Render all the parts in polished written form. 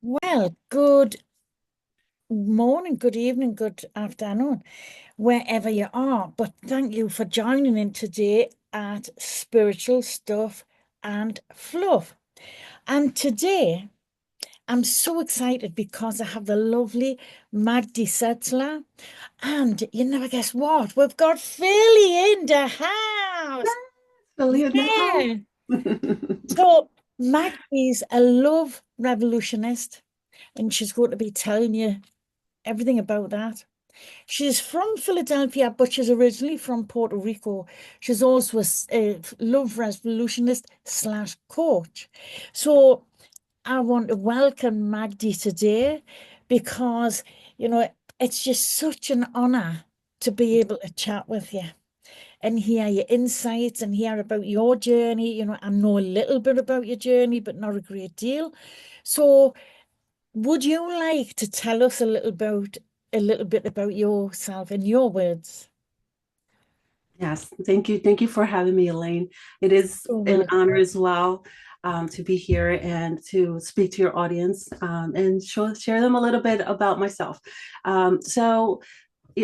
Well, good morning, good evening, good afternoon, wherever you are. But thank you for joining in today at Spiritual Stuff and Fluff. And today I'm so excited because I have the lovely Magdy Setzler. And you never guess what? We've got Philly in the house. Really in the Yeah. house. So Magdy's a love revolutionist, and she's going to be telling you everything about that. She's from Philadelphia, but she's originally from Puerto Rico. She's also a love revolutionist slash coach. So I want to welcome Magdy today because, you know, it's just such an honor to be able to chat with you and hear your insights and hear about your journey. I know a little bit about your journey, but not a great deal. So would you like to tell us a little bit about yourself in your words? Yes, thank you. Thank you for having me, Elaine. It is Oh, an well, honor as well to be here and to speak to your audience and share them a little bit about myself. So,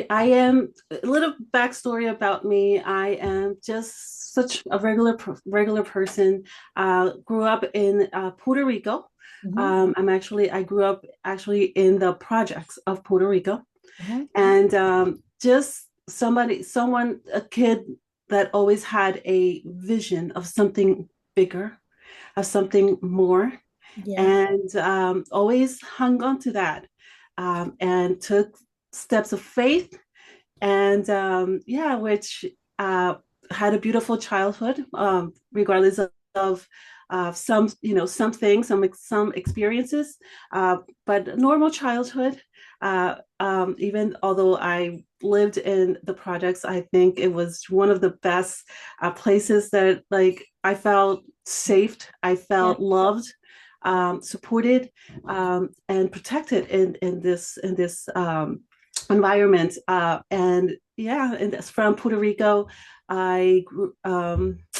I am a little backstory about me. I am just such a regular person. Grew up in Puerto Rico. mhm, I grew up actually in the projects of Puerto Rico. uh-huh, And just a kid that always had a vision of something bigger, of something more, yeah, and always hung on to that, and took steps of faith, and yeah, which had a beautiful childhood, regardless of some, some things, some experiences, but normal childhood. Even although I lived in the projects, I think it was one of the best places that, like, I felt safe, I yeah, felt loved, supported, and protected in this environment. And yeah, and that's from Puerto Rico. I grew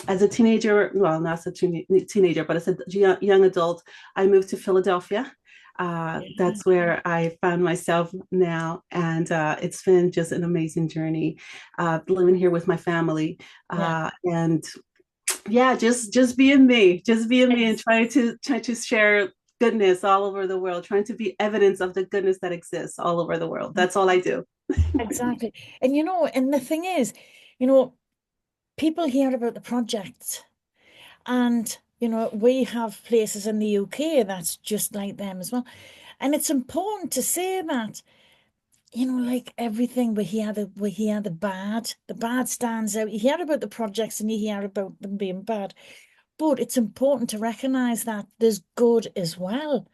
as a teenager, well, not as a teenager, but as a young adult, I moved to Philadelphia. yeah, That's where I found myself now, and it's been just an amazing journey, living here with my family, yeah. and yeah, just being me, and Ex- try to share goodness all over the world, trying to be evidence of the goodness that exists all over the world. That's all I do. Exactly. And the thing is, you know, people hear about the projects, and we have places in the UK that's just like them as well. And it's important to say that. Like everything, we hear the bad stands out. You hear about the projects and you hear about them being bad, but it's important to recognize that there's good as well.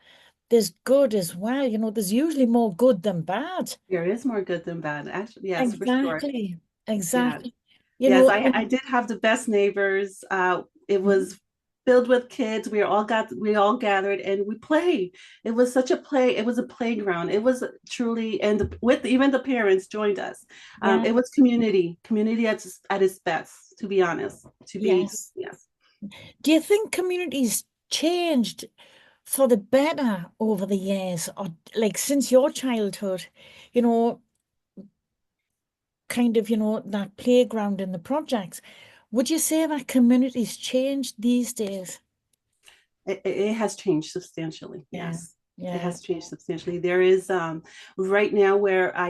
There's good as well. There's usually more good than bad. There is more good than bad, actually. Yes, for sure. Exactly. Yeah. Exactly. You Yes, know, I did have the best neighbors. It Mhm. was filled with kids. We all gathered and we played. It was such a play. It was a playground. It was truly, and with even the parents joined us. Yeah, It was community at its best, to be honest. To be, yes. yes. Do you think communities changed for the better over the years, or like since your childhood? You know, kind of, that playground in the projects. Would you say that communities changed these days? It has changed substantially. Yeah, Yes, it yeah, has changed substantially. There is right now where I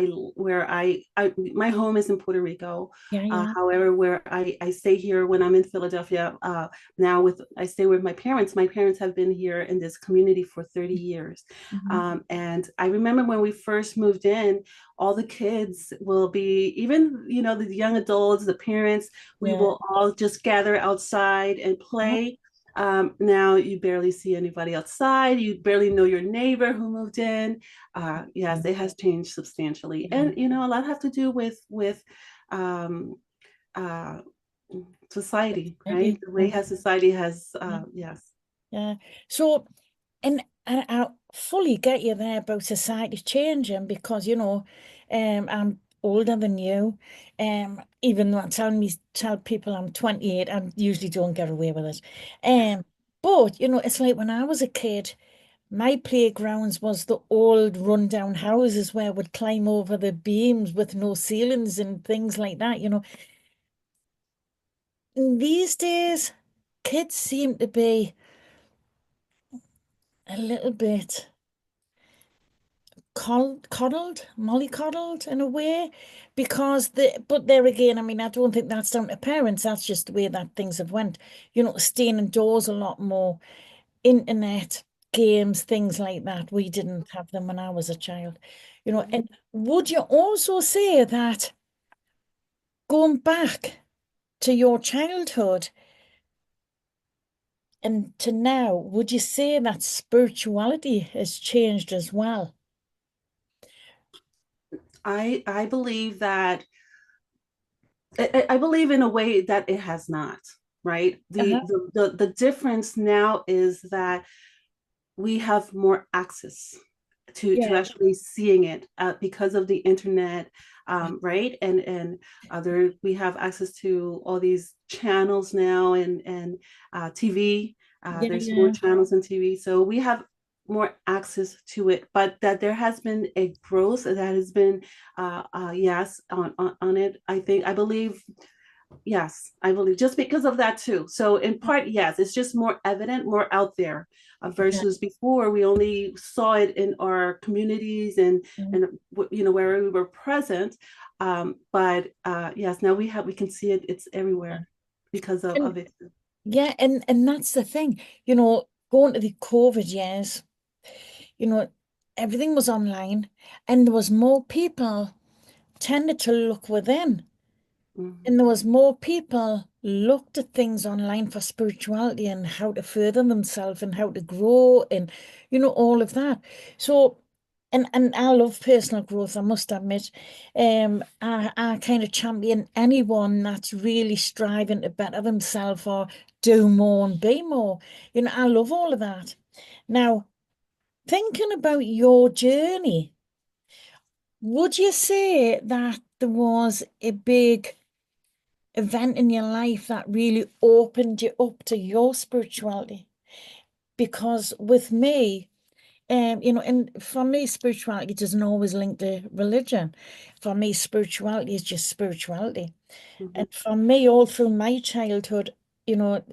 my home is in Puerto Rico. yeah, yeah. However, where I stay here when I'm in Philadelphia, now with I stay with my parents. My parents have been here in this community for 30 years. Mhm. And I remember when we first moved in, all the kids will be, even, the young adults, the parents, we Yeah. will all just gather outside and Uh-huh. play. Now you barely see anybody outside. You barely know your neighbor who moved in. Yes, it has changed substantially, Yeah. and a lot have to do with um, uh, society, right? Maybe. The way how society has, Yeah. yes. Yeah. So, and I fully get you there about society changing because, I'm older than you. Even though tell people I'm 28, I usually don't get away with it. But, it's like when I was a kid. My playgrounds was the old rundown houses where we'd climb over the beams with no ceilings and things like that, you know. And these days, kids seem to be a little bit mollycoddled in a way, because but there again, I mean, I don't think that's down to parents. That's just the way that things have went. You know, staying indoors a lot more, internet, games, things like that. We didn't have them when I was a child. You know, Mhm. and would you also say that going back to your childhood and to now, would you say that spirituality has changed as well? I believe that I believe in a way that it has not, right? Uh-huh. The difference now is that we have more access to Yeah. actually seeing it because of the internet, right? And other we have access to all these channels now and TV. Yeah, There's more yeah, channels in TV, so we have more access to it. But that there has been a growth that has been, yes, on it. I believe. Yes, I believe just because of that too. So in part, yes, it's just more evident, more out there, yeah. versus before we only saw it in our communities and where we were present. But yes, now we can see it. It's everywhere because of And it. yeah, and that's the thing, you know, going to the COVID years, you know, everything was online and there was more people tended to look within. Mhm, And there was more people looked at things online for spirituality and how to further themselves and how to grow and you know all of that. So and I love personal growth, I must admit. I kind of champion anyone that's really striving to better themselves or do more and be more. You know, I love all of that. Now, thinking about your journey, would you say that there was a big event in your life that really opened you up to your spirituality? Because with me, you know, and for me, spirituality doesn't always link to religion. For me, spirituality is just spirituality. mhm, And for me, all through my childhood, you know,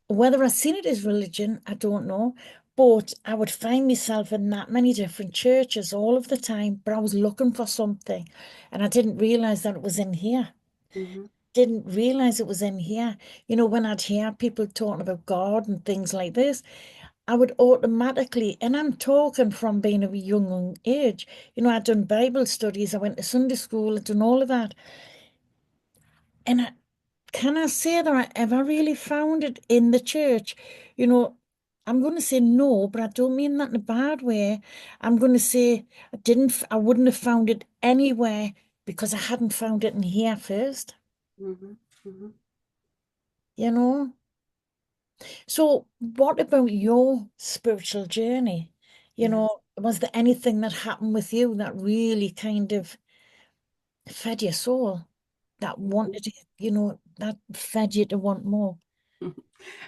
whether I seen it as religion, I don't know. But I would find myself in that many different churches all of the time, but I was looking for something. And I didn't realize that it was in here. mhm, Didn't realize it was in here. You know, when I'd hear people talking about God and things like this, I would automatically, and I'm talking from being of a young age, you know, I'd done Bible studies, I went to Sunday school, I'd done all of that. And can I say that I ever really found it in the church? You know, I'm going to say no, but I don't mean that in a bad way. I'm going to say I wouldn't have found it anywhere because I hadn't found it in here first, mhm, mhm. you know? So, what about your spiritual journey? You Yes. know, was there anything that happened with you that really kind of fed your soul, that Mhm. wanted you, you know, that fed you to want more?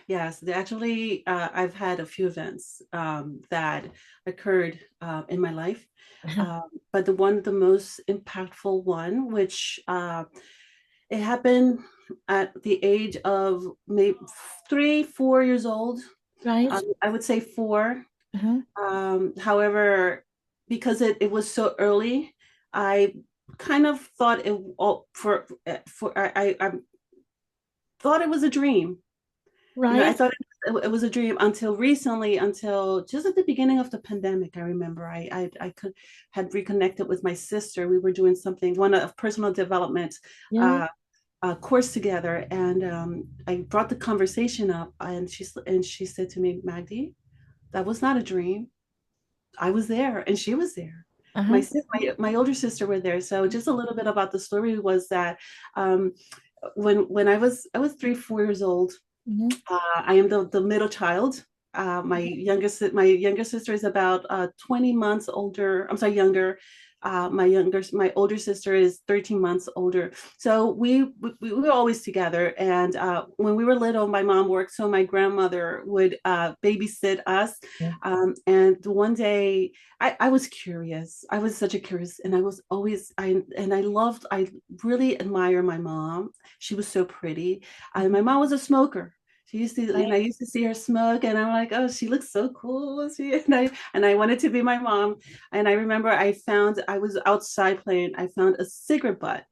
Yes, actually, I've had a few events that occurred in my life. Uh-huh. But the most impactful one, which it happened at the age of maybe 3, 4 years old. Right? I would say four. Uh-huh. However, because it was so early, I kind of thought it all for I thought it was a dream. I Right? thought it was a dream until recently, until just at the beginning of the pandemic. I remember I could had reconnected with my sister. We were doing something, one of personal development Yeah. uh, course together, and I brought the conversation up, and she said to me, Magdy, that was not a dream. I was there, and she was there. Uh-huh. My older sister were there. So just a little bit about the story was that um, when I was 3, 4 years old. Hmm. I am the middle child. My younger sister is about 20 months older. I'm sorry, younger. My older sister is 13 months older. So we were always together. And when we were little, my mom worked, so my grandmother would babysit us. Yeah. And one day, I was curious. I was such a curious, and I was always I really admire my mom. She was so pretty. My mom was a smoker. She used to, and I Right. used to see her smoke, and I'm like, oh, she looks so cool. And I wanted to be my mom. And I remember I was outside playing. I found a cigarette butt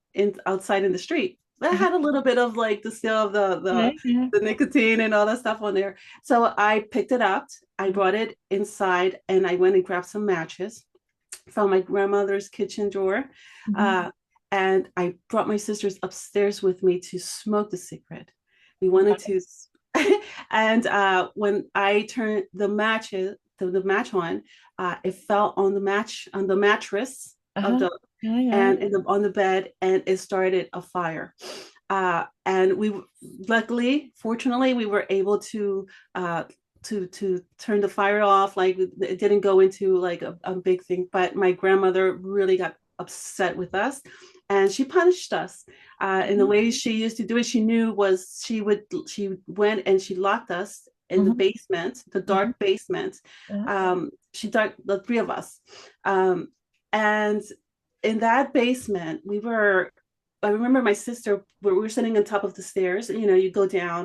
outside in the street that Uh-huh. had a little bit of like the still of Yeah, yeah. the nicotine and all that stuff on there. So I picked it up. I Mhm. brought it inside, and I went and grabbed some matches from my grandmother's kitchen drawer. Mhm. Uh, and I brought my sisters upstairs with me to smoke the cigarette. We wanted to, and when I turned the match on, it fell on the mattress of Uh-huh. the Yeah, yeah. and on the bed, and it started a fire. And we luckily, fortunately, we were able uh, to turn the fire off. Like it didn't go into like a big thing, but my grandmother really got upset with us, and she punished us. And the Mhm. way she used to do it, she knew was she went and she locked us in the Mhm. basement, the Mhm. dark basement. Yeah. She dark the three of us, and in that basement, I remember my sister, we were sitting on top of the stairs. You know, you go down.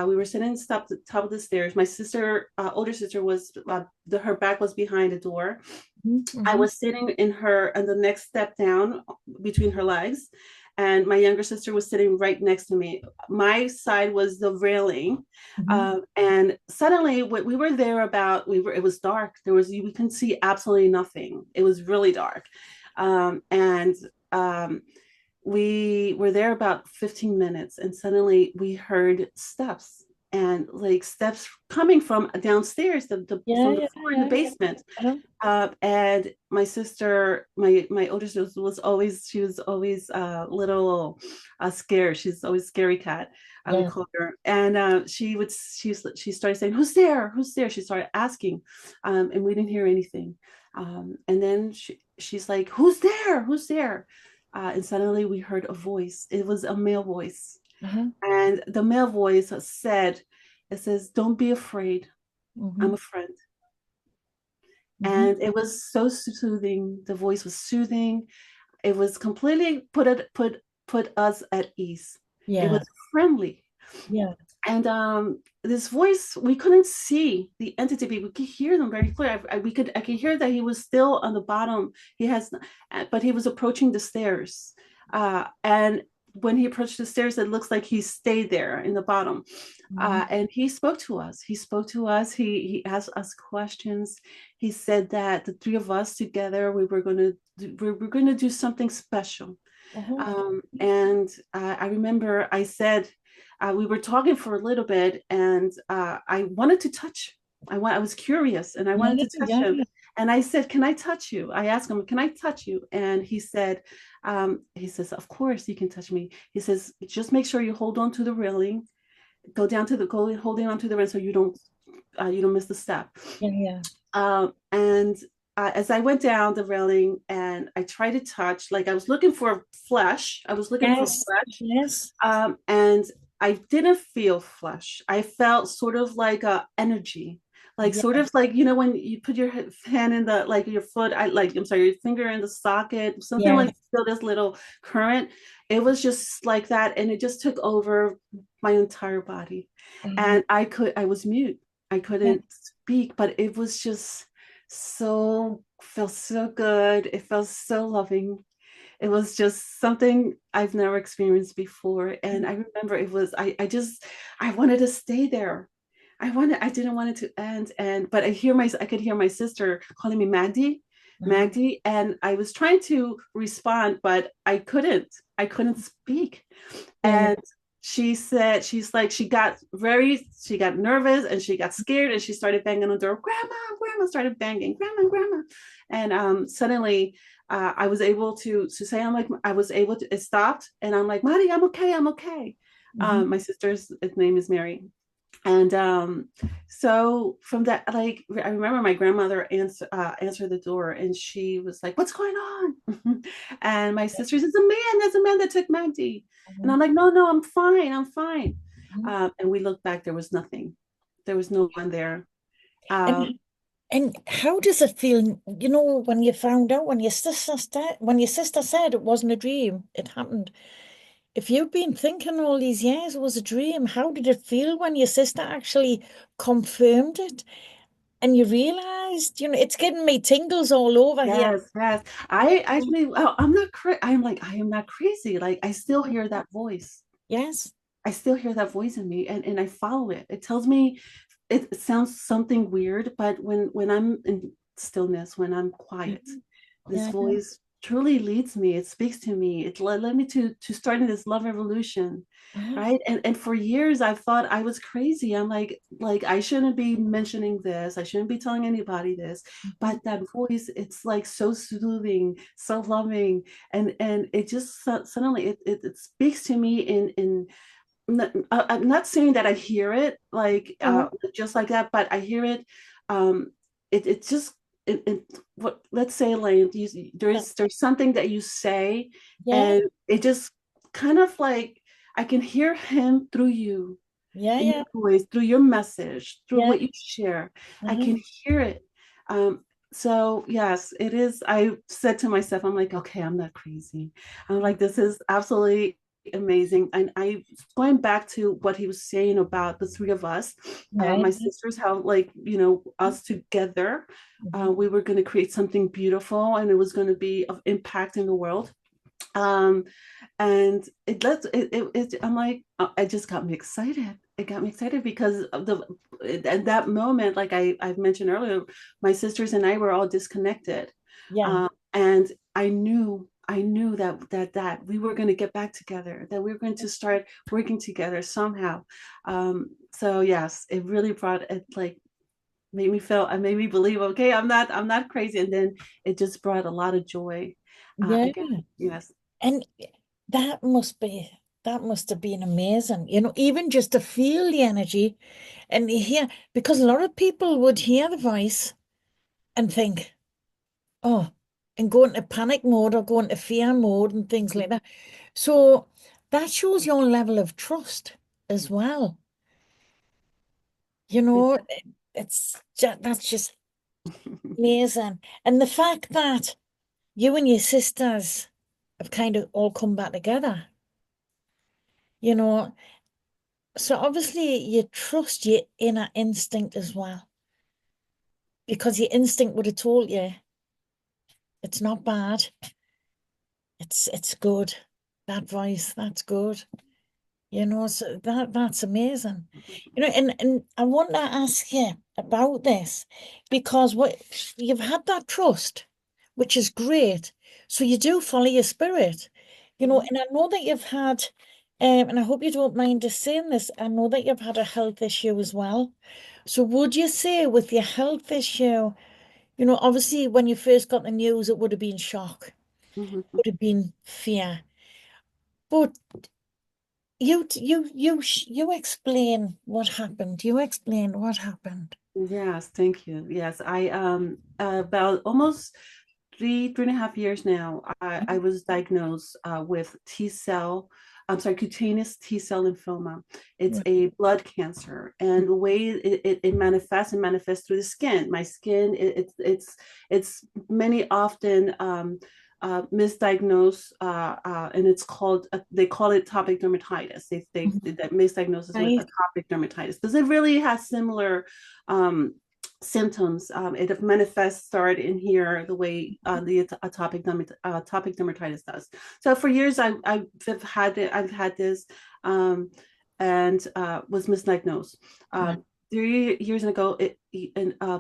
We were sitting on the top of the stairs. My sister, older sister, her back was behind the door. Mhm. I Mhm. was sitting on the next step down between her legs, and my younger sister was sitting right next to me. My side was the railing, Mhm. and suddenly we were there about we were. It was dark. We couldn't see absolutely nothing. It was really dark, and we were there about 15 minutes, and suddenly we heard steps, and like steps coming from downstairs, Yeah, from the yeah, floor in the yeah, yeah. basement. Uh-huh. And my sister, my older sister, she was always a little scared. She's always scary cat. We Yeah. call her, and she started saying, "Who's there? Who's there?" She started asking, and we didn't hear anything. And then she's like, "Who's there? Who's there?" And suddenly we heard a voice. It was a male voice, Uh-huh. and the male voice said, "It says, don't be afraid. I'm Mhm. a friend." Mhm. And it was so soothing. The voice was soothing. It was completely put us at ease. It Yeah. was friendly. Yeah. And this voice, we couldn't see the entity, but we could hear them very clear. I could hear that he was still on the bottom. But he was approaching the stairs. And when he approached the stairs, it looks like he stayed there in the bottom. Mhm. And he spoke to us. He spoke to us. He asked us questions. He said that the three of us together, we were going to do something special. Uh-huh. And I remember I said, we were talking for a little bit, and I wanted to touch. I was curious, and I Yeah, wanted to touch yeah, him. yeah. And I said, "Can I touch you?" I asked him, "Can I touch you?" And he says, "Of course you can touch me." He says, "Just make sure you hold on to the railing. Go holding on to the railing so you don't miss the step." Yeah, yeah. And as I went down the railing and I tried to touch, like I was looking for flesh. I was looking for Yes. flesh, Yes. and I didn't feel flesh. I felt sort of like a energy, like Yeah. sort of like when you put your hand in the like your foot. I'm sorry, your finger in the socket, something like Yes. feel this little current. It was just like that, and it just took over my entire body, Uh-huh. and I was mute. I Yeah. couldn't speak, but it was just felt so good. It felt so loving. It was just something I've never experienced before. And I remember I wanted to stay there. I didn't want it to end. But I could hear my sister calling me Magdy, Uh-huh. Magdy. And I was trying to respond, but I couldn't speak. Yeah, yeah. And she got nervous and she got scared and she started banging on the door. Grandma started banging, grandma. And suddenly I was able to say, I was able to, it stopped. And I'm like, Marty, I'm okay. I'm okay. Mhm. My sister's name is Mary. And so from that, like I remember my grandmother answered the door, and she was like, "What's going on?" And my sister says, There's a man that took Magdy." And Mhm. I'm like, "No, no, I'm fine, I'm fine." Mhm. And we looked back, there was nothing, there was no one there. Um, And and how does it feel, when you found out, when your sister said it wasn't a dream, it happened. If you've been thinking all these years it was a dream, how did it feel when your sister actually confirmed it and you realized, it's giving me tingles all over here. yes, yes. I actually, well, I'm like, I am not crazy. Like, I still hear that voice. Yes. I still hear that voice in me, and I follow it. It tells me, it sounds something weird, but when I'm in stillness, when I'm quiet, Mhm. this Yeah. voice truly leads me. It speaks to me. It led me to starting this love revolution, Uh-huh. right? And for years I thought I was crazy. I'm like I shouldn't be mentioning this. I shouldn't be telling anybody this. Mhm. But that voice, it's like so soothing, so loving, and it just suddenly it speaks to me in I'm not saying that I hear it like Uh-huh. just like that, but I hear it. Um, it just what, let's say, Elaine, Yeah. there's something that you say, Yeah. and it just kind of like I can hear him through you, Yeah. in Yeah. your voice, through your message, through Yeah. what you share. I Uh-huh. can hear it. Um, so yes, it is. I said to myself, I'm like, okay, I'm not crazy. I'm like, this is absolutely amazing. And I going back to what he was saying about the three of us, Yeah. my sisters, how like us together, Mhm. we were going to create something beautiful, and it was going to be of impact in the world. Um, and I'm like, it just got me excited. It got me excited because of the at that moment, like I've mentioned earlier, my sisters and I were all disconnected. Yeah. And I knew that we were going to get back together, that we were going to start working together somehow. So yes, it really brought it, like made me believe, okay, I'm not crazy. And then it just brought a lot of joy. Yeah. Again, yes. And that must be, that must have been amazing, even just to feel the energy and hear, because a lot of people would hear the voice and think, oh, and go into panic mode or go into fear mode and things like that. So that shows your level of trust as well. You know, that's just amazing. And the fact that you and your sisters have kind of all come back together, you know, so obviously you trust your inner instinct as well, because your instinct would have told you it's not bad, it's good. That voice, that's good. So that's amazing. And I want to ask you about this because what you've had that trust, which is great. So you do follow your spirit, Mhm. and I know that you've had, and I hope you don't mind us saying this, I know that you've had a health issue as well. So would you say with your health issue, obviously when you first got the news, it would have been shock, Mhm. would have been fear. But you explain what happened. You explain what happened. Yes, thank you. Yes, I about almost three and a half years now, I was diagnosed with cutaneous T cell lymphoma. It's Yeah. a blood cancer, and the way it manifests through the skin. My skin, it's many often misdiagnosed, and it's called they call it atopic dermatitis. They Mhm. did that misdiagnosis with Right. atopic dermatitis because it really has similar symptoms. It manifests start in here the way the atopic dermatitis does. So for years, I've had this, um, and was misdiagnosed. Yeah. 3 years ago,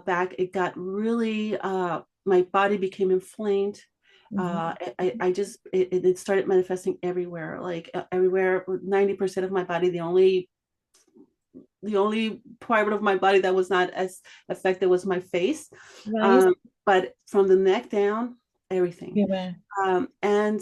back, it got really. My body became inflamed. Mhm. I just it started manifesting everywhere, like everywhere. 90% of my body. The only part of my body that was not as affected was my face. Right. Um, but from the neck down, everything. Yeah. And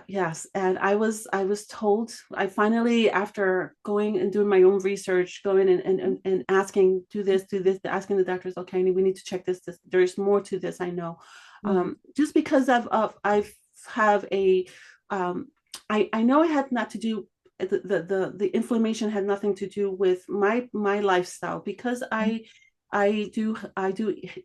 Yes, and I was told, I finally, after going and doing my own research, going and asking, do this, asking the doctors, okay, we need to check this. There's more to this, I know. Mm. Just because I've have a I know it had not to do, the inflammation had nothing to do with my lifestyle, because I do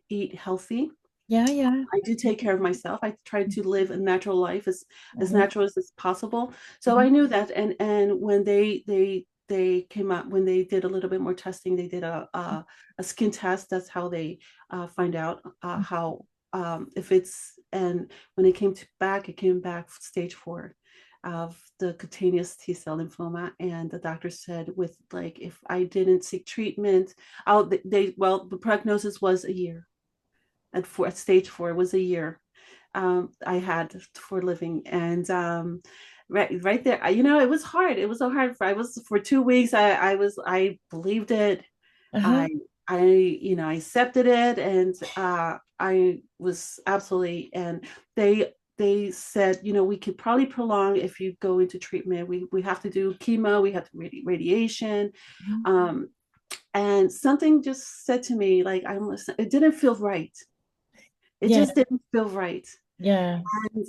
eat healthy. Yeah, yeah. I do take care of myself. I try to live a natural life, as Mhm, natural as possible. So mhm, I knew that, and when they came up, when they did a little bit more testing, they did a skin test. That's how they find out how, if it's, and when it came back stage 4 of the cutaneous T cell lymphoma, and the doctor said, with, like, if I didn't seek treatment, the prognosis was a year. At stage 4 was a year I had for living. And right there, it was hard. It was so hard. I was, for 2 weeks, I believed it. uh-huh, I I accepted it, and I was absolutely. And they said, we could probably prolong if you go into treatment. We have to do chemo, we have to radiation. mhm. um and something just said to me, like, it didn't feel right. It Yeah, just didn't feel right. yeah, And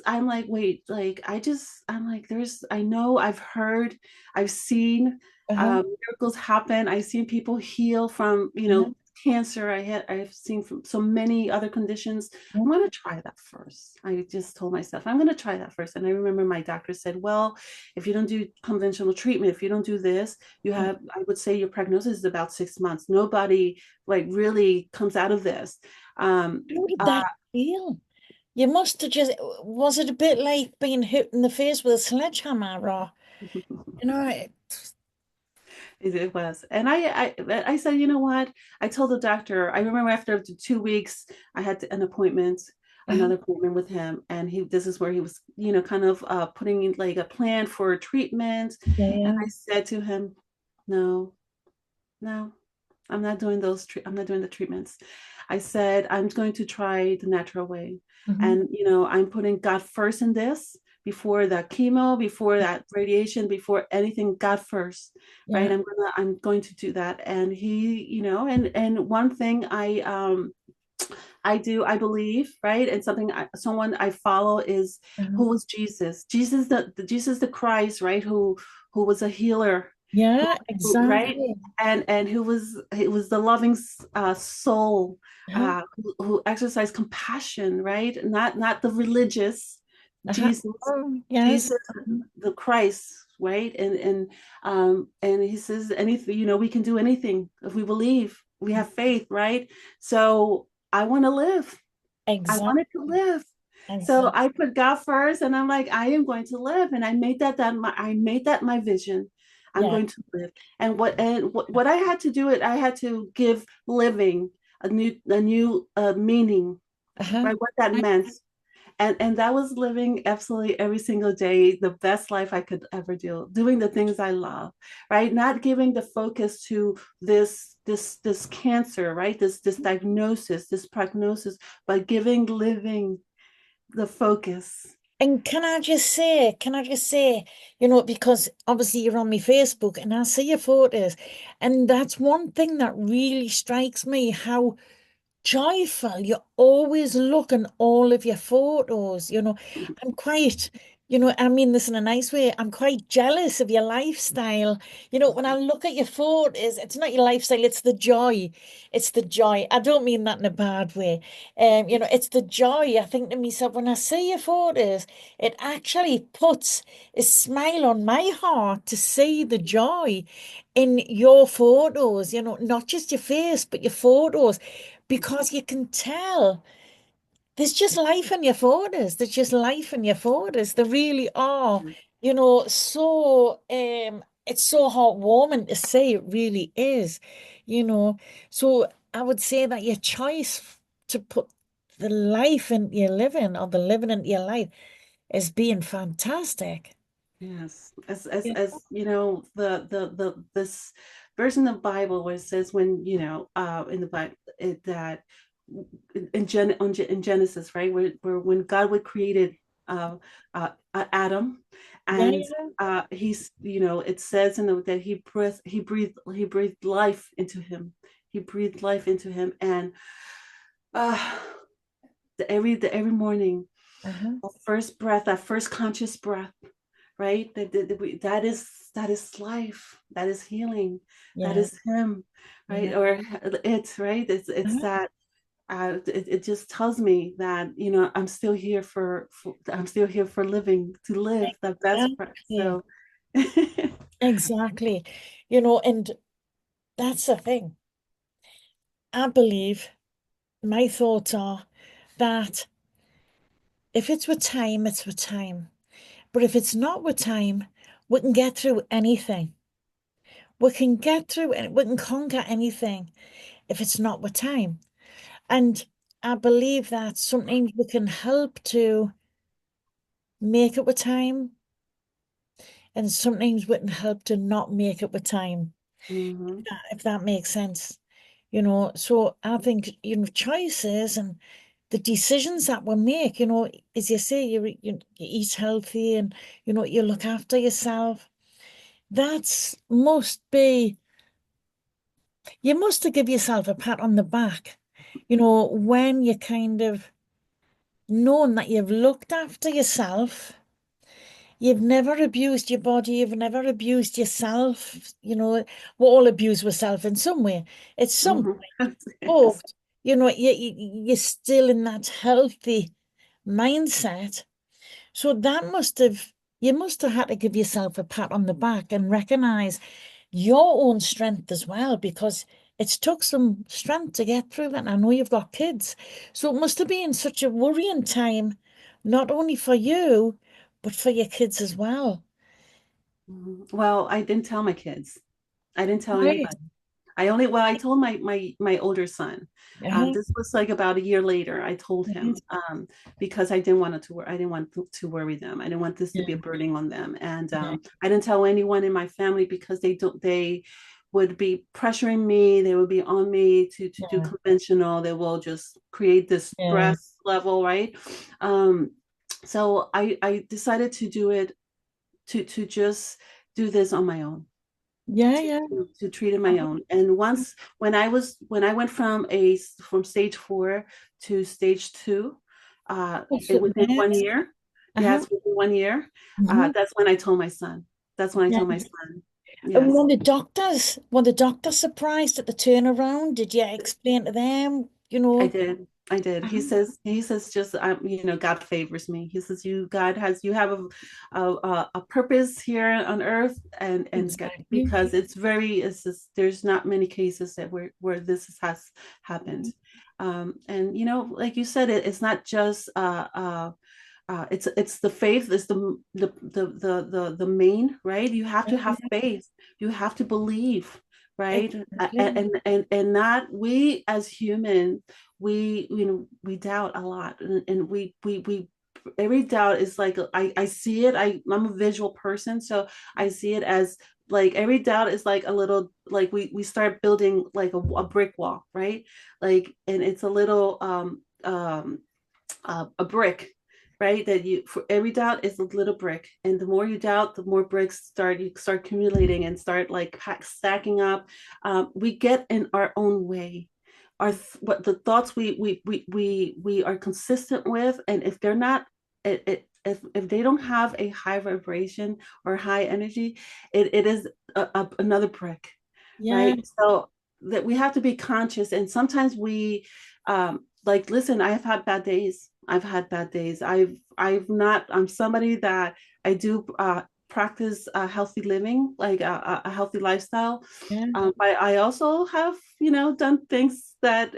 I'm like, wait, like, I'm like, I know, I've heard, I've seen uh-huh, miracles happen. I've seen people heal from, uh-huh, cancer. I've seen from so many other conditions. yeah, I'm going to try that first. I just told myself, I'm going to try that first. And I remember my doctor said, well, if you don't do conventional treatment, if you don't do this, yeah. I would say your prognosis is about 6 months. Nobody, like, really comes out of this. Um, How did uh, that feel? You must have just, was it a bit like being hit in the face with a sledgehammer, or, you know, It was. And I said, you know what? I told the doctor, I remember after 2 weeks, I had an appointment, uh-huh, another appointment with him. And this is where he was, kind of putting in, like, a plan for treatment. yeah, And yeah, I said to him, no, no, I'm not doing the treatments. I said, I'm going to try the natural way. mhm, And, I'm putting God first in this, before that chemo, before that radiation, before anything, God first, right? yeah, I'm going to do that. And he, and one thing I believe, right? And someone I follow is, uh-huh. who was Jesus. Jesus the Christ, right? Who was a healer, who, Yeah, right? exactly. And he was the loving soul, Uh-huh, who exercised compassion, right? Not the religious uh-huh. Jesus. Oh, yes. Jesus the Christ, right? And he says, anything, we can do anything if we believe, we have faith, right? So I want to live. I Exactly. wanted to live. So Exactly. I put God first, and I'm like, I am going to live. And I made that my vision. I'm Yeah. going to live. And what I had to do, I had to give living a new meaning, Uh-huh. right? What that meant. And that was living absolutely every single day the best life I could ever do, doing the things I love, right? Not giving the focus to this cancer, right? This diagnosis, this prognosis, but living the focus. And can I just say, because obviously you're on my Facebook and I see your photos, and that's one thing that really strikes me, how joyful you always look in all of your photos. I'm quite, I mean this in a nice way. I'm quite jealous of your lifestyle. When I look at your photos, it's not your lifestyle, it's the joy. It's the joy. I don't mean that in a bad way. It's the joy. I think to myself, when I see your photos, it actually puts a smile on my heart to see the joy in your photos, not just your face, but your photos, because you can tell there's just life in your photos. There's just life in your photos. They really are, so it's so heartwarming to see. It really is, you know. So I would say that your choice to put the life into your living, or the living into your life, is being fantastic. Yes, as Yeah. as the this version of the Bible where it says, when, in the Bible, that in Genesis, right, where when God would created uh, Adam, Yeah, and he's, it says in that he breathed life into him. He breathed life into him, and uh, every morning, uh-huh. that first breath, that first conscious breath, right? That is life. That is healing. That Yeah, is him, right? yeah. Or it, right? It's Uh-huh. that it just tells me that I'm still here I'm still here for living, to live the best part. Exactly. So Exactly. And that's the thing. I believe my thoughts are that if it's with time, it's with time. But if it's not with time, we can get through anything. We can get through and we can conquer anything if it's not with time. And I believe that sometimes we can help to make it with time, and sometimes we can help to not make it with time, mhm. if that makes sense. So I think, choices and the decisions that we make, as you say, you eat healthy and, you look after yourself. That's must be, you must to give yourself a pat on the back, when you kind of known that you've looked after yourself. You've never abused your body. You've never abused yourself. We all abuse ourselves in some way. It's some, Mhm. Yes. but you're still in that healthy mindset. So you must have had to give yourself a pat on the back and recognize your own strength as well, because it's took some strength to get through that. I know you've got kids, so it must have been such a worrying time, not only for you, but for your kids as well. Mhm. Well, I didn't tell my kids. I didn't tell Right. anybody. I told my older son. Uh-huh. This was like about a year later. I told Mhm. him because I didn't want it to worry. I didn't want to worry them. I didn't want this to Yeah, be a burden on them. And yeah, I didn't tell anyone in my family because they would be pressuring me. They would be on me to do yeah, conventional. They will just create this yeah, stress level, right? Um, so I decided to do it, to just do this on my own, yeah, to, yeah. to treat it my Uh-huh. own. And once when I went from stage 4 to stage 2, That's it it within one next. year. Uh-huh. Yes, within 1 year. Hmm. That's when I told my son. That's when I Yeah. told my son. And Yes. when the doctors surprised at the turnaround, did you explain to them, I did. I did. Uh-huh. He says, just, God favors me. He says, you have a purpose here on earth, Exactly. because it's just, there's not many cases that where this has happened. And like you said, it's not just it's the faith is the main, right? You have to have faith. You have to believe, right? Exactly. And not, we as human, we doubt a lot, and we every doubt is like, I see it. I'm a visual person, so I see it as like every doubt is like a little, like we start building like a brick wall, right? Like, and it's a little a brick, right? That you, for every doubt is a little brick, and the more you doubt, the more bricks you start accumulating and start like stacking up. We get in our own way. What the thoughts we are consistent with, and if they're not, if they don't have a high vibration or high energy, it is another brick, Yeah, right? So that we have to be conscious, and sometimes like, listen, I've had bad days. I've had bad days. I've not, I'm somebody that I do practice healthy living, like a healthy lifestyle. yeah, But I also have, done things that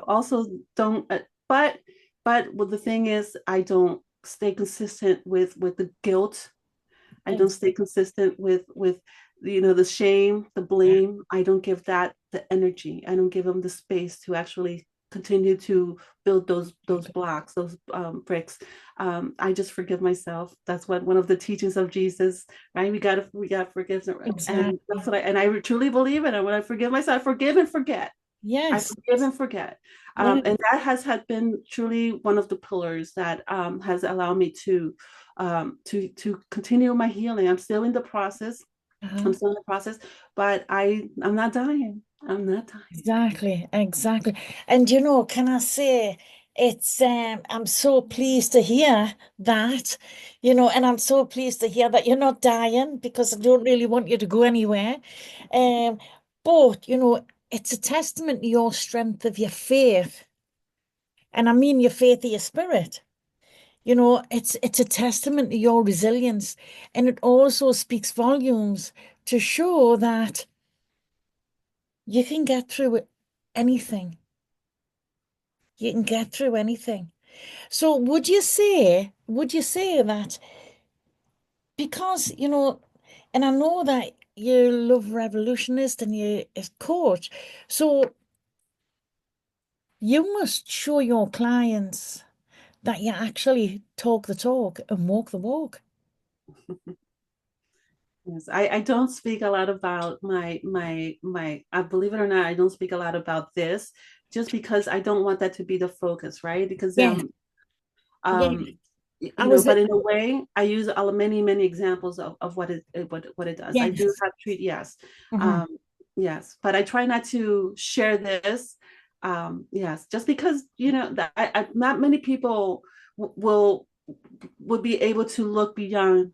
also don't, but the thing is, I don't stay consistent with the guilt. I don't stay exactly. consistent with the shame, the Yeah, blame. I don't give that the energy. I don't give them the space to actually continue to build those blocks, those bricks. I just forgive myself. That's what one of the teachings of Jesus, right? We gotta forgive, and that's exactly. what I truly believe in. And when I forgive myself, I forgive and forget. I Yes. forgive and forget. Yeah. And that has had been truly one of the pillars that has allowed me to continue my healing. I'm still in the process. Uh-huh. I'm still in the process, but I'm not dying. I'm not dying. Exactly, exactly. And can I say I'm so pleased to hear that, and I'm so pleased to hear that you're not dying because I don't really want you to go anywhere. Um, but it's a testament to your strength of your faith. And I mean your faith of your spirit. It's a testament to your resilience. And it also speaks volumes to show that you can get through anything. You can get through anything. So would you say that because, and I know that you love revolutionist and you as coach, so you must show your clients that you actually talk the talk and walk the walk. Yes, I don't speak a lot about I believe it or not, I don't speak a lot about this just because I don't want that to be the focus, right? Because Yeah, yeah. um I was but in a way I use many examples of what it does. I do yes. have treat, yes. Uh-huh. Um yes, but I try not to share this yes, just because that not many people will be able to look beyond,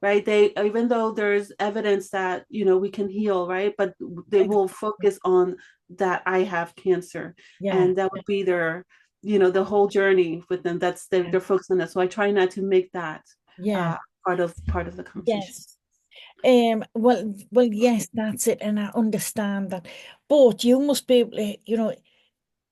right? They, even though there's evidence that we can heal, right, but they will Exactly. focus on that I have cancer, Yeah, and that would be their the whole journey with them. That's yeah, they're focused on that, so I try not to make that yeah, uh part of the conversation. yes. Well, yes, that's it, and I understand that. But you must be able to,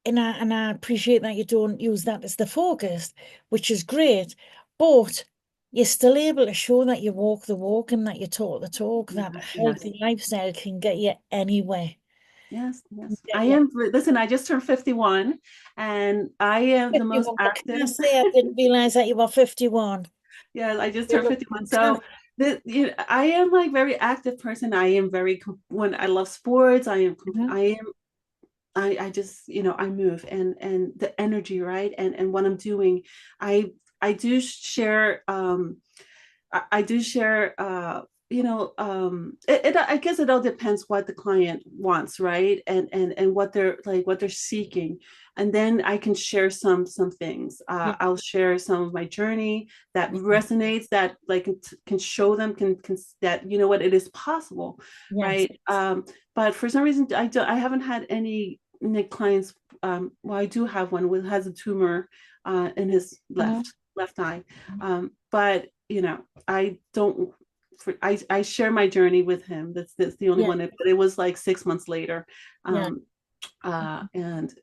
and I appreciate that you don't use that as the focus, which is great. But you're still able to show that you walk the walk and that you talk the talk, that a Yes, yes, healthy lifestyle can get you anywhere. yes. Get I you am, listen, I just turned 51 and I am the most 51. But can I active. say I didn't realize that you were 51? Yeah, I just You turned look 51. So fantastic. I am like very active person. I am very when I love sports, Mhm. I just I move, and the energy, right, and what I'm doing, I I do share I do share I guess it all depends what the client wants, right, and what they're like, what they're seeking, and then I can share some things. Yeah, I'll share some of my journey that yeah, resonates, that like can show them, can that what, it is possible, yes. right. But for some reason I haven't had any clients. Well, I do have one who has a tumor in his Uh-huh. left eye, but I don't. I share my journey with him. That's the only Yeah, one. But it was like 6 months later, yeah. and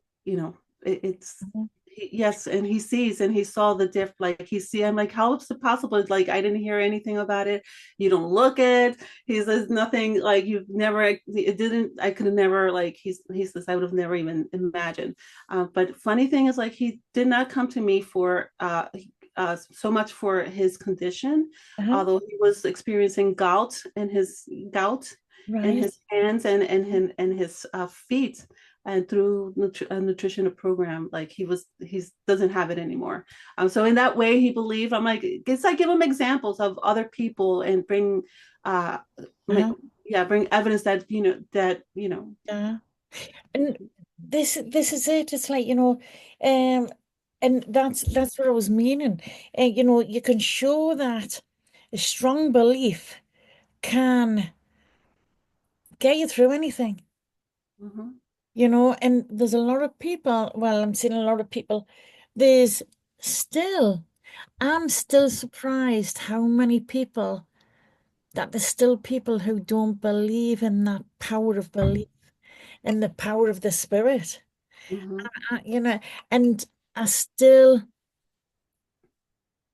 it's Mhm. yes, and he sees and he saw the diff. Like he see, I'm like, how is it possible? It's like I didn't hear anything about it. You don't look it. He says nothing. Like you've never. It didn't. I could have never. Like he says I would have never even imagined. But funny thing is, like, he did not come to me for so much for his condition, Uh-huh. although he was experiencing gout in Right. his hands and his feet, and through a nutritional program, like he doesn't have it anymore. So in that way, he believed. I'm like, guess I give him examples of other people and bring, uh, Uh-huh. yeah, bring evidence that Yeah. And this is it. It's like, and that's what I was meaning. And you can show that a strong belief can get you through anything, Mhm, and there's a lot of people, well, I'm seeing a lot of people, there's still, I'm still surprised how many people that there's still people who don't believe in that power of belief and the power of the spirit. mhm, I- you know, and I still,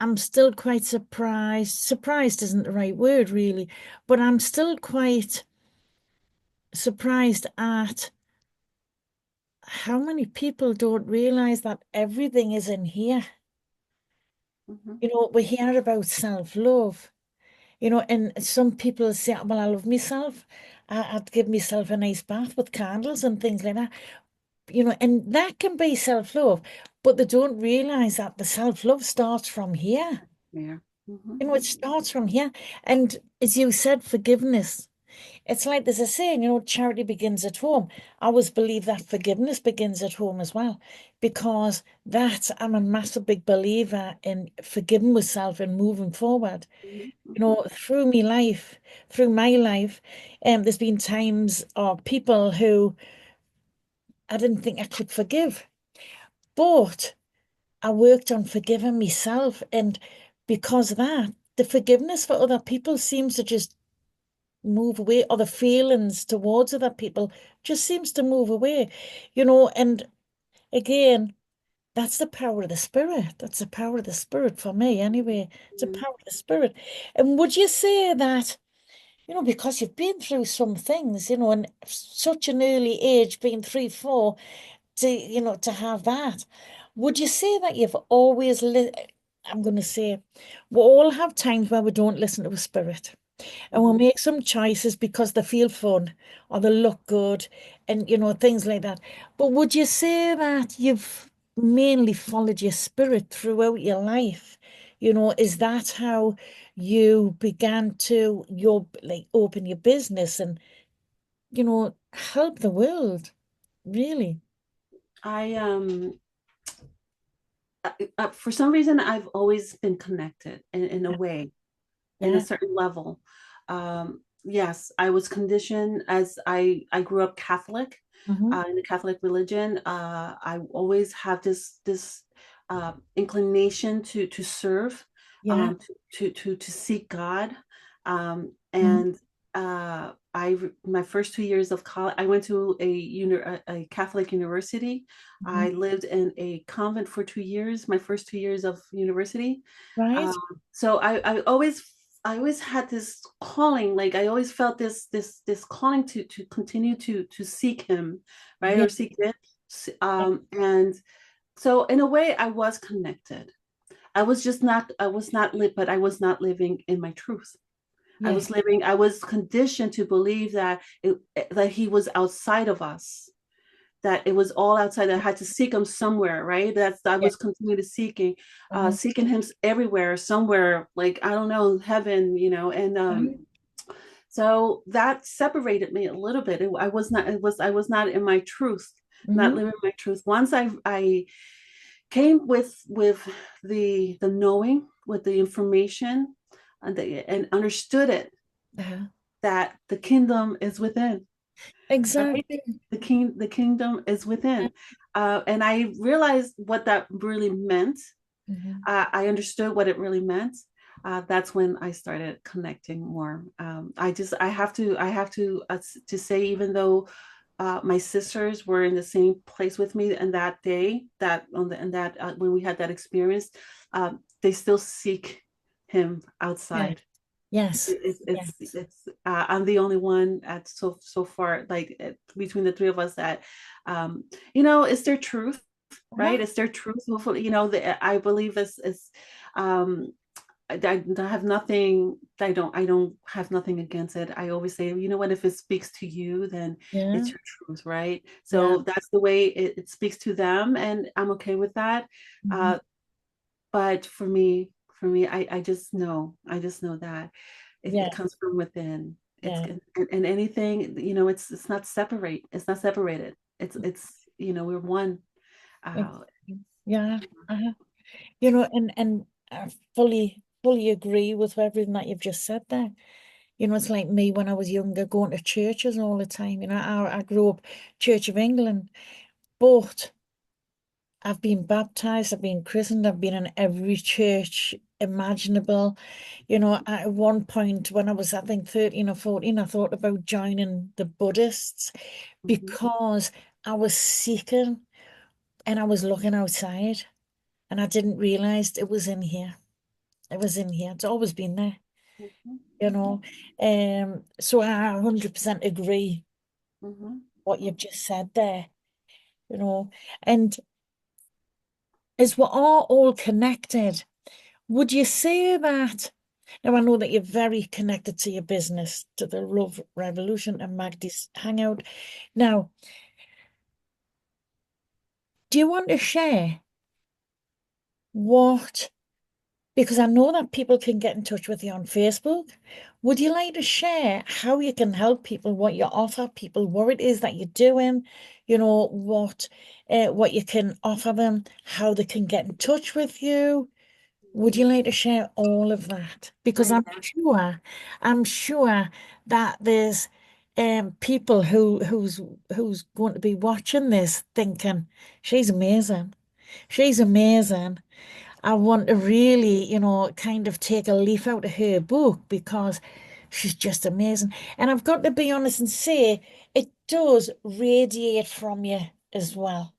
I'm still quite surprised. Surprised isn't the right word, really, but I'm still quite surprised at how many people don't realize that everything is in here. mhm, We hear about self-love, and some people say, well, I love myself. I'd give myself a nice bath with candles and things like that. And that can be self-love, but they don't realize that the self-love starts from here. Yeah. Hmm. It starts from here. And as you said, forgiveness. It's like there's a saying, charity begins at home. I always believe that forgiveness begins at home as well, because I'm a massive big believer in forgiving myself and moving forward. Hmm. Through my life, there's been times or people who I didn't think I could forgive, but I worked on forgiving myself. And because of that, the forgiveness for other people seems to just move away, or the feelings towards other people just seems to move away, and again, that's the power of the spirit. That's the power of the spirit for me anyway. It's the power of the spirit. And would you say that, because you've been through some things, and such an early age, being 3, 4, to have that, would you say that you've always I'm going to say we all have times where we don't listen to a spirit, and we'll Hmm. make some choices because they feel fun or they look good, and things like that. But would you say that you've mainly followed your spirit throughout your life? Is that how you began to open your business and help the world, really? I for some reason I've always been connected in a way, in a Yeah. certain level. Yes, I was conditioned as I grew up Catholic, Hmm. in the Catholic religion. I always have this inclination to serve, Yeah. to seek God, Hmm. and my first 2 years of college, I went to a Catholic university. Hmm. I lived in a convent for 2 years, my first 2 years of university. Right. Um, so I always had this calling, like I always felt this calling to continue to seek him, right? Yeah. Or seek it. And so in a way I was connected. I was not lit, but I was not living in my truth. Yes. I was conditioned to believe that he was outside of us, that it was all outside. I had to seek him somewhere, right? I Yeah. was continually seeking, Uh-huh. seeking him everywhere, somewhere, like I don't know, heaven, and Uh-huh. so that separated me a little bit. I was not in my truth, not Hmm. living my truth. Once I came with the knowing, with the information, and understood it, Uh-huh. that the kingdom is within, right? Exactly. The kingdom is within, and I realized what that really meant. Hmm. I understood what it really meant. That's when I started connecting more. I have to say, even though my sisters were in the same place with me, and that day, that on the and that when we had that experience, they still seek him Yeah. outside. Yes. It's I'm the only one at so far, like between the three of us, that it's their truth, Uh-huh. right? It's their truth. Hopefully, I believe is um I have nothing. I don't have nothing against it. I always say, what, if it speaks to you, then Yeah. it's your truth, right? Yeah. So that's the way it speaks to them, and I'm okay with that. Hmm. Uh, but for me, I just know that it Yeah. comes from within. Yeah. And anything, it's not separate. It's not separated. We're one. Uh, Exactly. Yeah. Uh-huh. And I fully agree with everything that you've just said there. It's like me when I was younger, going to churches all the time. I grew up Church of England, but I've been baptized, I've been christened, I've been in every church imaginable. At one point when I was, I think, 13 or 14, I thought about joining the Buddhists mhm, because I was seeking and I was looking outside and I didn't realize it was in here. It was in here. It's always been there, mhm, you know. So I 100% agree mhm, what mhm. you've just said there, you know. And as we're all connected, would you say that? Now, I know that you're very connected to your business, to the Love Revolution and Magdy's Hangout. Now, do you want to share what, because I know that people can get in touch with you on Facebook. Would you like to share how you can help people, what you offer people, what it is that you're doing, what you can offer them, how they can get in touch with you? Would you like to share all of that? Because I I'm sure that there's people who's going to be watching this thinking, she's amazing. She's amazing. I want to really, kind of take a leaf out of her book because she's just amazing. And I've got to be honest and say it does radiate from you as well.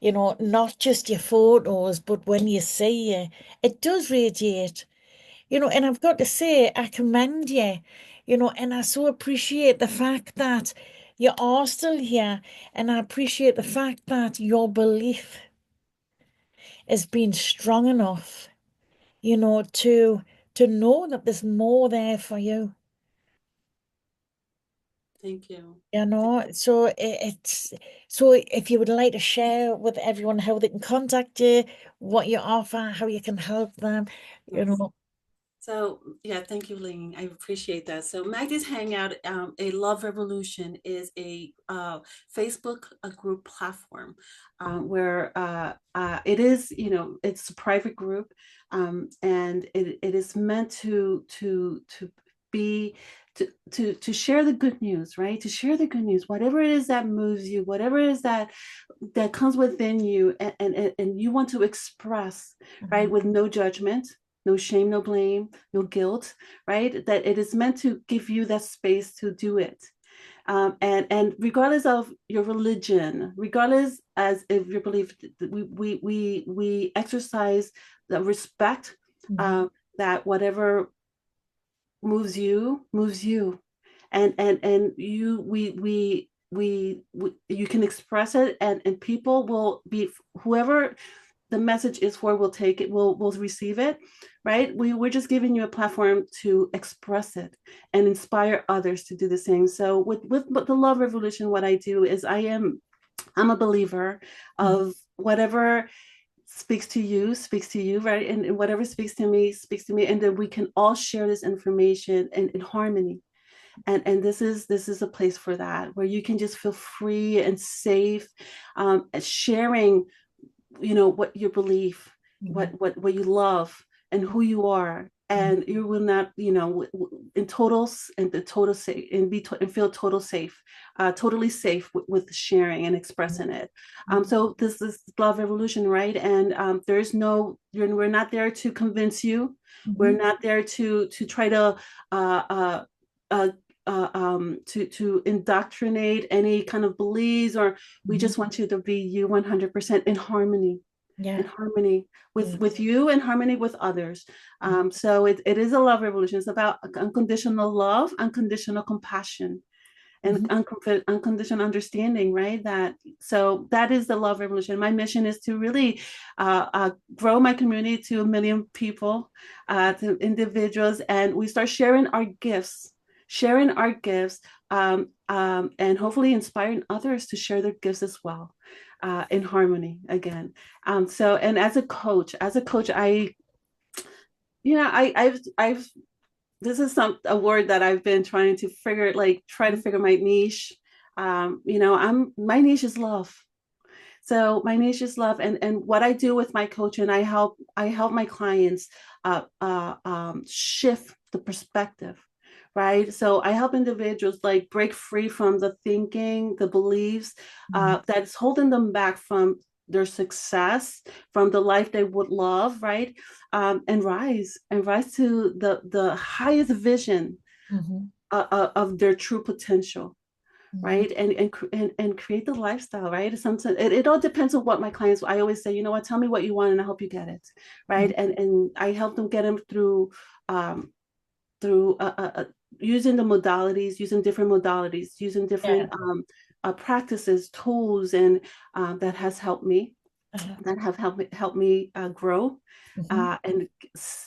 Not just your photos, but when you see you, it does radiate, and I've got to say, I commend you, and I so appreciate the fact that you are still here, and I appreciate the fact that your belief has been strong enough, to know that there's more there for you. thank you. So so if you would like to share with everyone how they can contact you, what you offer, how you can help them, you Yes. know. So yeah, thank you, Ling. I appreciate that. So Magdy's Hangout, a Love Revolution, is a Facebook group platform where it is, it's a private group, and it is meant to be to share the good news, right? To share the good news, whatever it is that moves you, whatever it is that comes within you, and you want to express, right, Mhm, with no judgment, no shame, no blame, no guilt, right? That it is meant to give you that space to do it. And regardless of your religion, regardless as if your belief, we exercise the respect, mhm, uh, that whatever moves you, and we you can express it, and people will be, whoever the message is for, will take it, will receive it, right? We're just giving you a platform to express it and inspire others to do the same. So with the Love Revolution, what I do is I'm a believer mhm, of whatever speaks to you, right? And whatever speaks to me, and then we can all share this information in harmony. And this is a place for that, where you can just feel free and safe, sharing, what you believe, mhm, what you love, and who you are, mhm, and you will not, in total, and the total safe, and feel totally safe with sharing and expressing it. mhm, So this is Love Evolution, right? And there's no, we're not there to convince you. We're mhm, not there to try to uh, uh, uh, to indoctrinate any kind of beliefs, or we mhm. just want you to be you 100% in harmony, Yeah. with Yeah. you, in harmony with others. Mhm, So it is a love revolution. It's about unconditional love, unconditional compassion, and mhm, unconditional understanding, right? That is the Love Revolution. My mission is to really grow my community to 1 million people, to individuals, and we start sharing our gifts, and hopefully inspiring others to share their gifts as well, in harmony again. So, and as a coach, I've this is a word that I've been trying to try to mhm, figure my niche. I'm my niche is love. So my niche is love, and what I do with my coaching, I help my clients shift the perspective, right? So I help individuals like break free from the thinking, the beliefs, mhm, that's holding them back from their success, from the life they would love, right? And rise to the highest vision mhm, of their true potential, mhm, right? And create the lifestyle, right? Sometimes it all depends on what my clients. I always say, you know what, tell me what you want, and I'll help you get it, right? mhm. And I help them get them um, through using the modalities, using different modalities, using Yeah. different practices, tools, and that has helped me. Uh-huh. that have helped me grow, Hmm. and,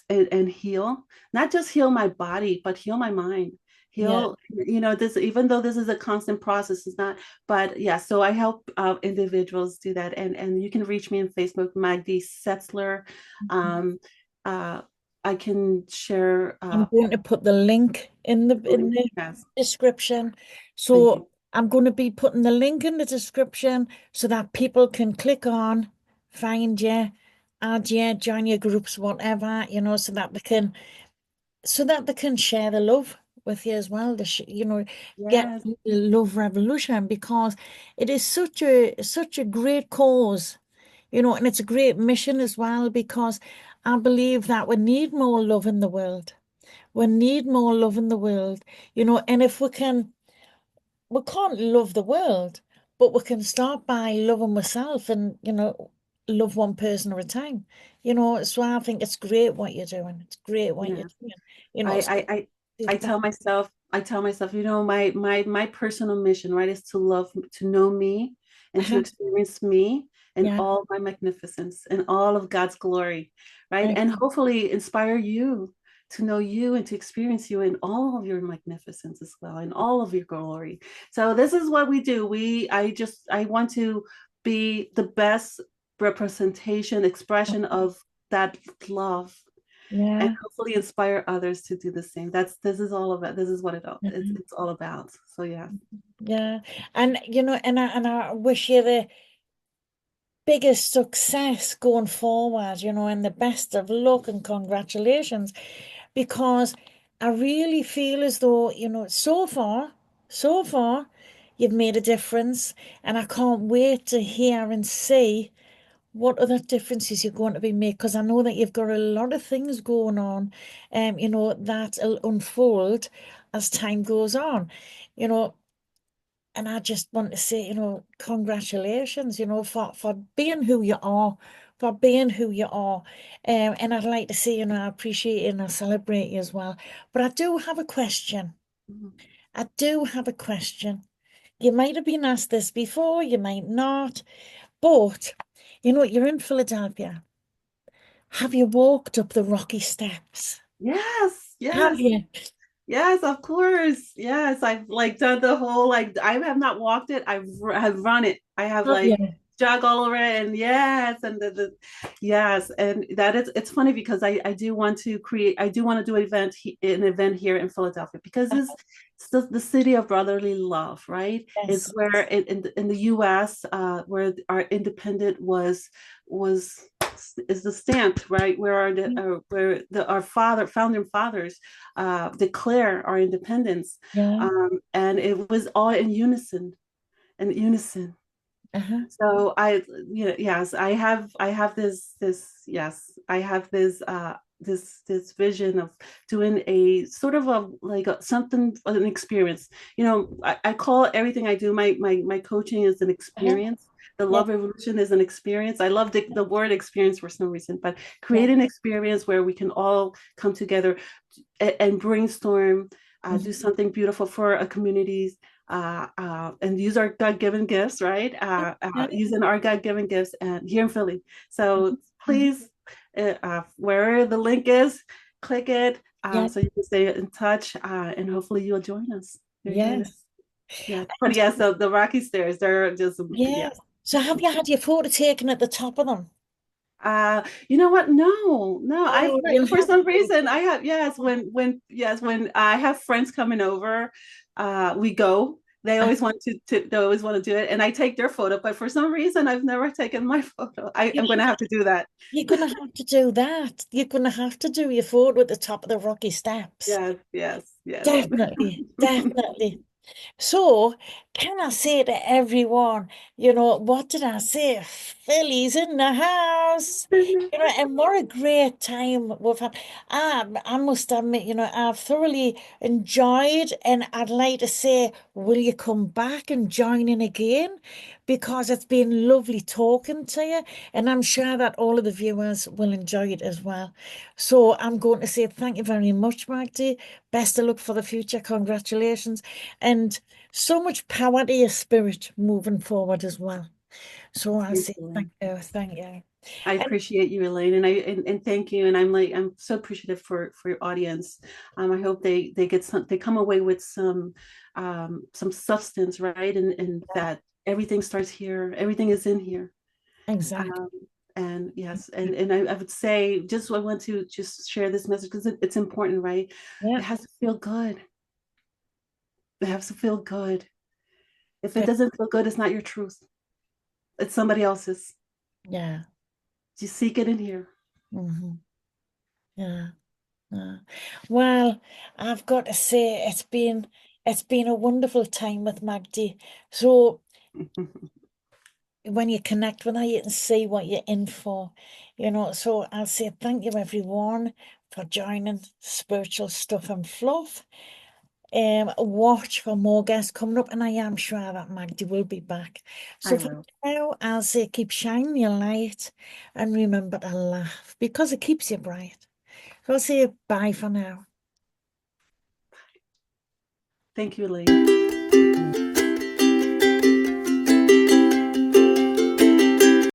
and heal, not just heal my body, but heal my mind. Yeah. Heal, this, even though this is a constant process, it's not, but yeah, so I help individuals do that. And you can reach me on Facebook, Magdy Setzler. Mhm. Um, uh, I can share I'm going to put the link in the the link. Yes, description. thank So you. I'm going to be putting the link in the description so that people can click on, find you, add you, join your groups, whatever, so that they can share the love with you as well. Get Yes, the love revolution, because it is such a great cause, and it's a great mission as well, because I believe that we need more love in the world. We need more love in the world, and if we can't love the world, but we can start by loving ourselves and, love one person at a time. So I think it's great what you're doing. It's great what you're yeah. doing. I So I I I give back. tell myself, my personal mission, right, is to love, to know me, and to Uh-huh. experience me and Yeah. all my magnificence and all of God's glory, right? Right. And hopefully inspire you to know you and to experience you in all of your magnificence as well, in all of your glory. So this is what we do. I want to be the best representation, expression of that love, and Yeah. hopefully inspire others to do the same. This is all about, this is what it's Mhm. it's all about. So yeah. Yeah. And and I wish you the biggest success going forward, and the best of luck and congratulations, because I really feel as though, so far, you've made a difference, and I can't wait to hear and see what other differences you're going to be making, because I know that you've got a lot of things going on, that'll unfold as time goes on, you know. And I just want to say, congratulations, for being who you are, for being who you are. And I'd like to say, I appreciate you and I celebrate you as well. But I do have a question. Mhm. I do have a question. You might have been asked this before, you might not, but you're in Philadelphia. Have you walked up the rocky steps? Yes, Have yes. you? Yes, of course. Yes, I've like done the whole, like, I have not walked it. Have run it. I have Have like you? jog all over it, and yes, and the yes, and that is, it's funny because I do want to create, I do want to do an event here in Philadelphia, because it's the city of brotherly love, right? It's Yes. where in the US, where our independent was is the stamp, right? Where our founding fathers declare our independence, Yeah. and it was all in unison. Uh-huh. So yes, I have this vision of doing a sort of a, like a, something, an experience. I call everything I do, my coaching is an Uh-huh. experience. The Yeah. love revolution is an experience. I love the word experience for some reason, but Yeah. create an experience where we can all come together and brainstorm, do Mhm. something beautiful for a community, and use our God-given gifts, right? Yeah. Using our God-given gifts, and here in Philly. So Mhm. please, where the link is, click it, Yeah. so you can stay in touch, and hopefully you'll join us. Very good. Yes. Yeah, but yeah, so the Rocky Stairs, they're just, yeah. Yes. So have you had your photo taken at the top of them? You know what? No, no. Oh, you'll For have some to. reason I have, yes, when I have friends coming over, we go. Uh, They always want to do it, and I take their photo. But for some reason, I've never taken my photo. I'm you- going to have to do that. You're gonna have to do that. You're gonna have to do your photo at the top of the rocky steps. Yes, yes, yes. Definitely, definitely. So, can I say to everyone, what did I say? Philly's in the house. And what a great time we've had. I must admit, I've thoroughly enjoyed, and I'd like to say, will you come back and join in again? Because it's been lovely talking to you, and I'm sure that all of the viewers will enjoy it as well. So I'm going to say thank you very much, Magdy. Best of luck for the future. Congratulations. And so much power to your spirit moving forward as well. So I'll Thank say you, thank Elaine. you, thank you. I And appreciate you, Elaine, and thank you. And I'm so appreciative for your audience. I hope they get they come away with some substance, right? And that everything starts here, everything is in here. exactly. Um, and yes, and I would say just I want to just share this message because it's important, right? It Yeah, has to feel good. It has to feel good. If it good. doesn't feel good, it's not your truth. It's somebody else's. Yeah. You seek it in here. Hmm. Yeah. Yeah. Well, I've got to say it's been a wonderful time with Magdy. So when you connect with her, you can see what you're in for, So I'll say thank you everyone for joining Spiritual Stuff and Fluff. Watch for more guests coming up, and I am sure that Magdy will be back. I So for will. now, I'll say keep shining your light and remember to laugh because it keeps you bright. So I'll say bye for now. Thank you, Elaine.